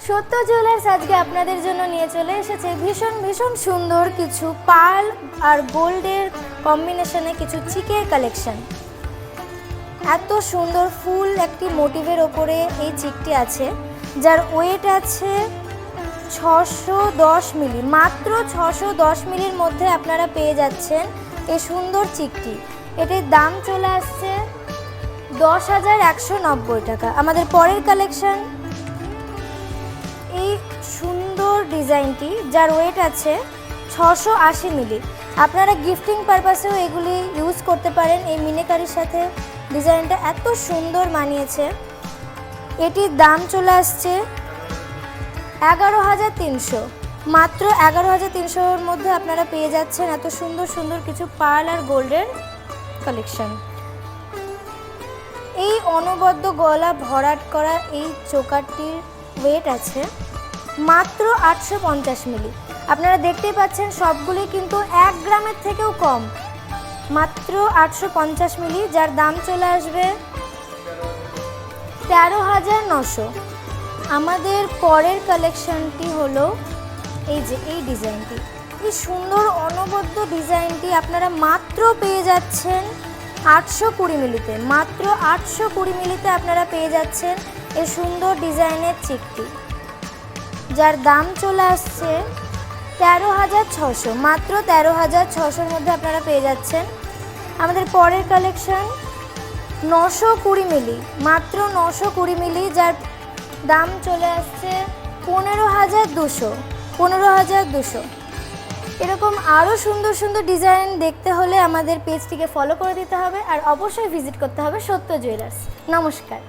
সত্য জুয়েলার্স আজকে আপনাদের জন্য নিয়ে চলে এসেছে ভীষণ ভীষণ সুন্দর কিছু পার্ল আর গোল্ডের কম্বিনেশনে কিছু চিকের কালেকশন। এত সুন্দর ফুল একটি মোটিভের ওপরে এই চিকটি আছে, যার ওয়েট আছে 610 মিলি। মাত্র 610 মিলির মধ্যে আপনারা পেয়ে যাচ্ছেন এই সুন্দর চিকটি। এটির দাম চলে আসছে 10,190 টাকা। আমাদের পরের কালেকশন এই সুন্দর ডিজাইনটি, যার ওয়েট আছে 680 মিলি। আপনারা গিফটিং পারপাসেও এগুলি ইউজ করতে পারেন। এই মিনেকারির সাথে ডিজাইনটা এত সুন্দর মানিয়েছে। এটির দাম চলে আসছে 11,300। মাত্র 11,300-র মধ্যে আপনারা পেয়ে যাচ্ছেন এত সুন্দর সুন্দর কিছু পার্ল আর গোল্ডের কালেকশন। এই অনবদ্য গলা ভরাট করা এই চোকারটির ওয়েট আছে মাত্র 850 মিলি। আপনারা দেখতেই পাচ্ছেন সবগুলি কিন্তু 1 গ্রামের থেকেও কম, মাত্র 850 মিলি, যার দাম চলে আসবে 13,900। আমাদের পরের কালেকশনটি হলো এই যে এই ডিজাইনটি। এই সুন্দর অনবদ্য ডিজাইনটি আপনারা মাত্র পেয়ে যাচ্ছেন 820 মিলিতে। মাত্র 820 মিলিতে আপনারা পেয়ে যাচ্ছেন এই সুন্দর ডিজাইনের চিকটি, যার দাম চলে আসছে 13,600। মাত্র 13,600-র মধ্যে আপনারা পেয়ে যাচ্ছেন। আমাদের পরের কালেকশন 920 মিলি। মাত্র 920 মিলি, যার দাম চলে আসছে 15,200। 15,200। এরকম আরও সুন্দর সুন্দর ডিজাইন দেখতে হলে আমাদের পেজটিকে ফলো করে দিতে হবে আর অবশ্যই ভিজিট করতে হবে সত্য জুয়েলার্স। নমস্কার।